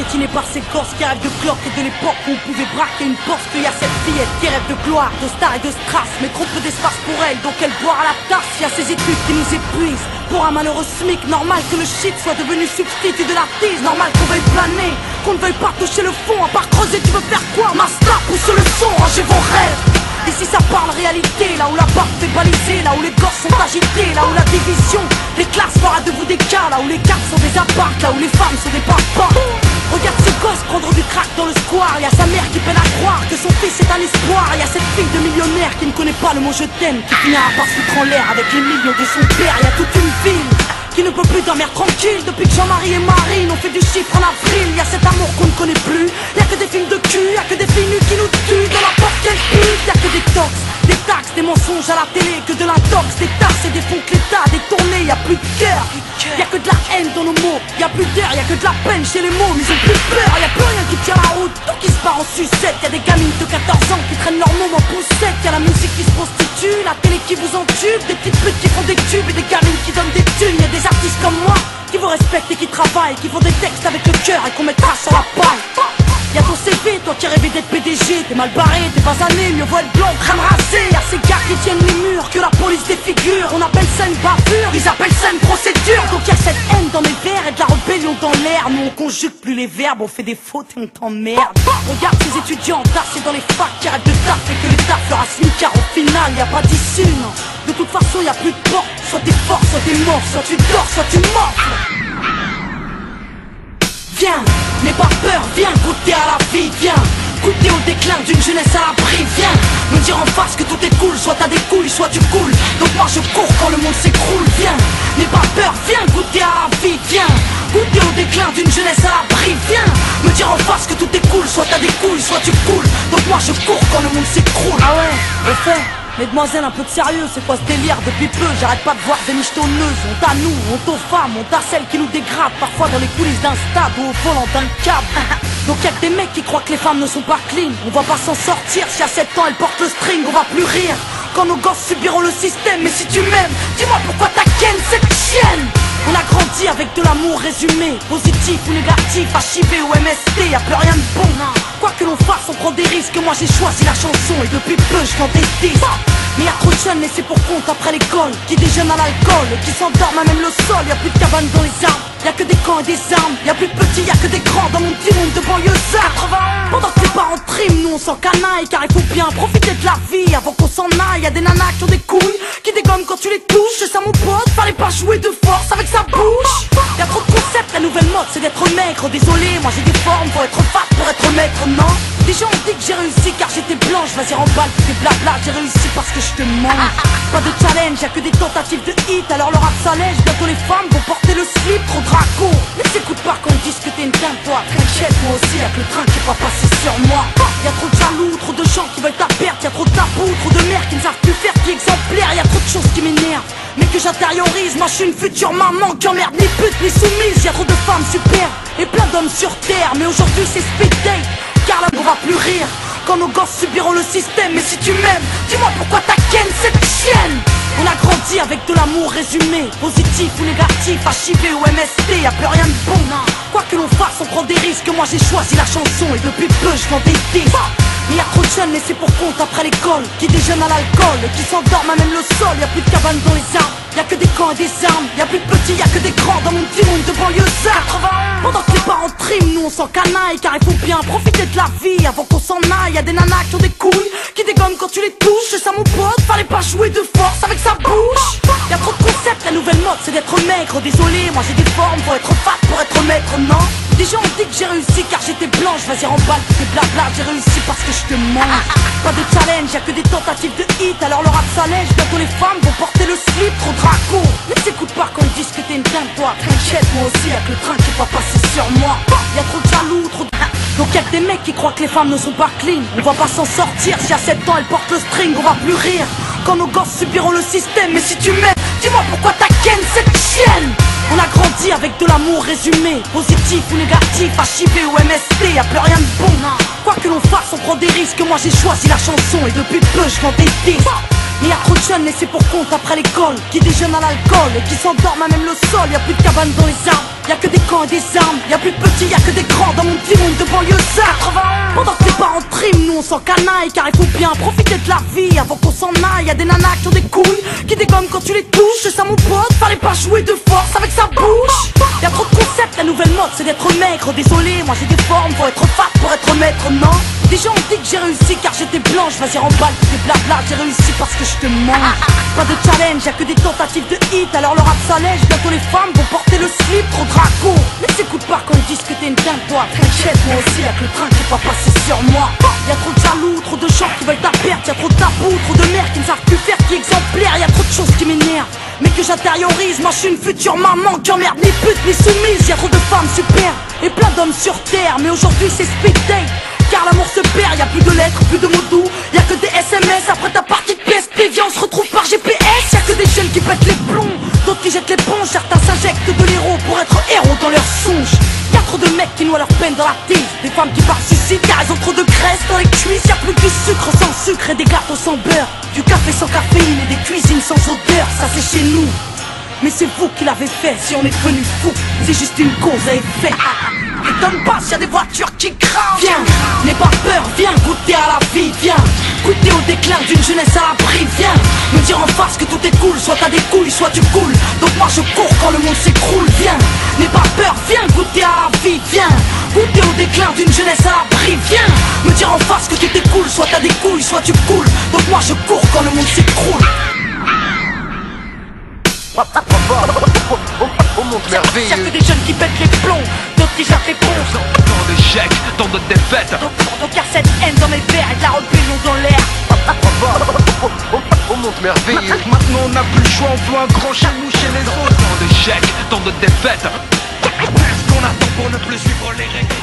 piétinés par ces gosses qui rêvent de cloques et de l'époque où on pouvait braquer une poste. Qu'il y a cette fillette qui rêve de gloire, de star et de strass, mais trop peu d'espace pour elle, donc elle boit à la tasse. Il y a ces études qui nous épuisent. Pour un malheureux SMIC, normal que le shit soit devenu substitut de l'artiste. Normal qu'on veuille planer, qu'on ne veuille pas toucher le fond. À part creuser, tu veux faire quoi? Master, pousse le son, rangez vos rêves. Ici ça parle réalité, là où la barre fait baliser, là où les gosses sont agités, là où la division des classes fera de vous des cas, là où les cartes sont des apparts, là où les femmes sont des papas. Regarde ce gosse prendre du crack dans le square. Y'a sa mère qui peine à croire que son fils est un espoir. Y'a cette fille de millionnaire qui ne connaît pas le mot je t'aime, qui finira par se foutre en l'air avec les millions de son père. Y'a toute une ville qui ne peut plus dormir tranquille depuis que Jean-Marie et Marine ont fait du chiffre en avril. Y'a cet amour qu'on ne connaît plus. Y'a que des films de cul, y'a que des filles nues qui nous tuent. Dans la porte qu'elle pute, y'a que des tox, des taxes, des mensonges à la télé, que de l'intox, des tasses et des fonds que l'État a détournés. Y'a plus de cœur, y'a que de la haine dans nos mots. Y'a plus d'air, y'a que de la peine chez les mots. Mais ils ont plus peur, y'a plus rien qui tient la route. Tout qui se part en sucette. Y'a des gamines de 14 ans qui traînent leur môme en poussette. Y'a la musique qui se prostitue, la télé qui vous entube, des petites putes qui font des tubes et des gamines qui donnent des thunes. Y'a des artistes comme moi qui vous respectent et qui travaillent, qui font des textes avec le cœur et qu'on mettra sur la paille. Y'a ton CV, toi qui rêvais d'être PDG, t'es mal barré, t'es basané, mieux vaut être blanc, crème rasée. Y'a ces gars qui tiennent les murs, que la police défigure. On appelle ça une bavure, ils appellent ça une procédure. Donc y'a cette haine dans les vers et de la rébellion dans l'air. Nous on conjugue plus les verbes, on fait des fautes et on t'emmerde. Regarde ces étudiants tassés dans les facs qui arrêtent de taf et que l'État fera smicard. Au final y'a pas d'issue, non. De toute façon y'a plus de porte, soit t'es fort, soit t'es mort, soit tu dors, soit tu morfles. Viens, n'aie pas peur, viens goûter à la vie, viens goûter au déclin d'une jeunesse à l'abri, viens me dire en face que tout est cool, soit t'as des couilles, soit tu coules. Donc moi je cours quand le monde s'écroule, viens, n'aie pas peur, viens goûter à la vie, viens goûter au déclin d'une jeunesse à l'abri, viens me dire en face que tout est cool, soit t'as des couilles, soit tu coules. Donc moi je cours quand le monde s'écroule. Ah ouais, au fait, mesdemoiselles, un peu de sérieux, c'est quoi ce délire depuis peu? J'arrête pas de voir des michetonneuses. Honte à nous, honte aux femmes, honte à celles qui nous dégradent, parfois dans les coulisses d'un stade ou au volant d'un câble. Donc y'a que des mecs qui croient que les femmes ne sont pas clean. On va pas s'en sortir, si à 7 ans elles portent le string, on va plus rire quand nos gosses subiront le système. Mais si tu m'aimes, dis-moi pourquoi t'as ken cette chienne. On a grandi avec de l'amour résumé, positif ou négatif, HIV ou MST, y'a plus rien de bon. Quoi que l'on fasse, on prend des risques, moi j'ai choisi la chanson et depuis peu je vends des disques. Mais y'a trop de jeunes laissés pour compte après l'école, qui déjeunent à l'alcool, qui s'endorment à même le sol. Y'a plus de cabanes dans les arbres, y'a que des camps et des armes. Y'a plus de petits, y'a que des grands dans mon petit monde de banlieusards. Pendant que tes parents triment, nous on s'en canaille, car il faut bien profiter de la vie avant qu'on s'en aille. Y'a des nanas qui ont des couilles, qui dégomment quand tu les touches. C'est ça mon pote, fallait pas jouer de force avec sa bouche. Y'a trop de concepts, la nouvelle mode c'est d'être maigre. Désolé, moi j'ai des formes, faut être fat pour être maître, non. Des gens ont dit que j'ai réussi car j'étais blanche. Vas-y remballe tous tes blabla, j'ai réussi parce que je te mange. Pas de challenge, y'a que des tentatives de hit. Alors le rap s'allège, bientôt les femmes vont porter le slip. Trop draco, mais s'écoute pas quand ils disent que t'es une dingue. Toi t'inquiète, moi aussi y'a que le train qui va passer sur moi. Y'a trop de jaloux, trop de gens qui veulent ta perte. Y'a trop de tabous, trop de mères qui ne savent plus faire qui exemplaire. Y'a trop de choses qui m'énervent, mais que j'intériorise. Moi je suis une future maman qui emmerde ni pute ni soumise. Y'a trop de femmes super et plein d'hommes sur terre. Mais aujourd'hui c'est speed date, car là on va plus rire quand nos gosses subiront le système. Mais si tu m'aimes, dis-moi pourquoi t'as ken cette chienne. On a grandi avec de l'amour résumé, positif ou négatif, HIV ou MST, y'a plus rien de bon. Quoi que l'on fasse, on prend des risques, moi j'ai choisi la chanson et depuis peu je vends des disques. Mais y'a trop de jeunes laissés pour compte après l'école, qui déjeunent à l'alcool, qui s'endorment à même le sol. Y'a plus de cabanes dans les arbres, y'a que des camps et des armes. Y'a plus de petits, y'a que des grands dans mon petit monde de banlieusards. Pendant que les parents triment, nous on s'en canaille, car il faut bien profiter de la vie avant qu'on s'en aille. Y'a des nanas qui ont des couilles, qui dégomment quand tu les touches. C'est ça mon pote, fallait pas jouer de force avec sa bouche. Y'a trop de concepts, la nouvelle mode c'est d'être maigre. Désolé, moi j'ai des formes, faut être fat pour être maître, non. Des gens ont dit que j'ai réussi car j'étais blanche. Vas-y remballe tous tes blabla, j'ai réussi parce que je te mange. Pas de challenge, y'a que des tentatives de hit. Alors le rap s'allège, bientôt les femmes vont porter le slip. Trop draco, mais s'écoute pas quand ils disent que t'es une dingue. Toi t'inquiète, moi aussi y'a que le train qui va passer sur moi. Y'a trop de jaloux, trop de... Donc y'a que des mecs qui croient que les femmes ne sont pas clean. On va pas s'en sortir, si à 7 ans elles portent le string. On va plus rire quand nos gosses subiront le système. Mais si tu m'aimes, dis-moi pourquoi t'as ken cette chienne. On a grandi avec de l'amour résumé, positif ou négatif, HIV ou MST, y'a plus rien de bon. Quoi que l'on fasse, on prend des risques, moi j'ai choisi la chanson et depuis peu je vends des disques. Mais y'a trop de jeunes laissés pour compte après l'école, qui déjeunent à l'alcool et qui s'endorment à même le sol. Y'a plus de cabanes dans les arbres, y'a que des camps et des armes. Y'a plus de petits, y'a que des grands dans mon petit monde de banlieusards. 91. Pendant que tes parents triment, nous on s'en canaille, car il faut bien profiter de la vie avant qu'on s'en aille. Y'a des nanas qui ont des couilles, qui dégomment quand tu les touches. C'est ça mon pote, fallait pas jouer de force avec sa bouche. Y'a trop de concepts, la nouvelle mode c'est d'être maigre. Désolé, moi j'ai des formes, faut être fat pour être maître, non. Des gens ont dit que j'ai réussi car j'étais blanche. Vas-y remballe tous tes blabla, j'ai réussi parce que je te mange. Pas de challenge, y'a que des tentatives de hit. Alors le rap s'allège, bientôt les femmes vont porter le slip. Trop draco, mais t'écoute pas quand ils disent que t'es une dingue toi. T'inquiète, moi aussi y'a que le train qui va passer sur moi. Y'a trop de jaloux, trop de gens qui veulent ta perte. Y'a trop de tabous, trop de mères qui ne savent plus faire qui exemplaire. Y'a trop de choses qui m'énervent, mais que j'intériorise. Moi je suis une future maman qui emmerde ni pute ni soumise. Y'a trop de femmes super et plein d'hommes sur terre, mais aujourd'hui c'est speed date. Car l'amour se perd, y'a plus de lettres, plus de mots doux. Y'a que des SMS après ta partie de PSP. Viens, on se retrouve par GPS. Y'a que des jeunes qui pètent les plombs, d'autres qui jettent l'éponge. Certains s'injectent de l'héros pour être héros dans leurs songes. Y'a trop de mecs qui noient leur peine dans la tise. Des femmes qui partent suicide car elles ont trop de graisse dans les cuisses. Y'a plus que du sucre sans sucre et des gâteaux sans beurre. Du café sans caféine et des cuisines sans odeur. Ça c'est chez nous, mais c'est vous qui l'avez fait. Si on est devenu fou, c'est juste une cause à effet. T'étonne pas s'il y a des voitures qui crament. Viens, n'aie pas peur, viens goûter à la vie. Viens, goûter au déclin d'une jeunesse à l'abri. Viens, me dire en face que tout est cool. Soit t'as des couilles, soit tu coules. Donc moi je cours quand le monde s'écroule. Viens, n'aie pas peur, viens goûter à la vie. Viens, goûter au déclin d'une jeunesse à l'abri. Viens, me dire en face que tout est cool. Soit t'as des couilles, soit tu coules. Donc moi je cours quand le monde s'écroule. Oh mon merveilleux. Y'a que des jeunes qui pètent les plombs, d'autres qui jettent l'éponge. Tant d'échecs, tant de défaites. Donc y'a cette haine dans mes verres et de la rébellion dans l'air. Oh mon merveilleux. Maintenant on n'a plus le choix, on veut un grand chez nous, chez les autres. Tant d'échecs, tant de défaites. Qu'est-ce qu'on attend pour ne plus suivre les règles?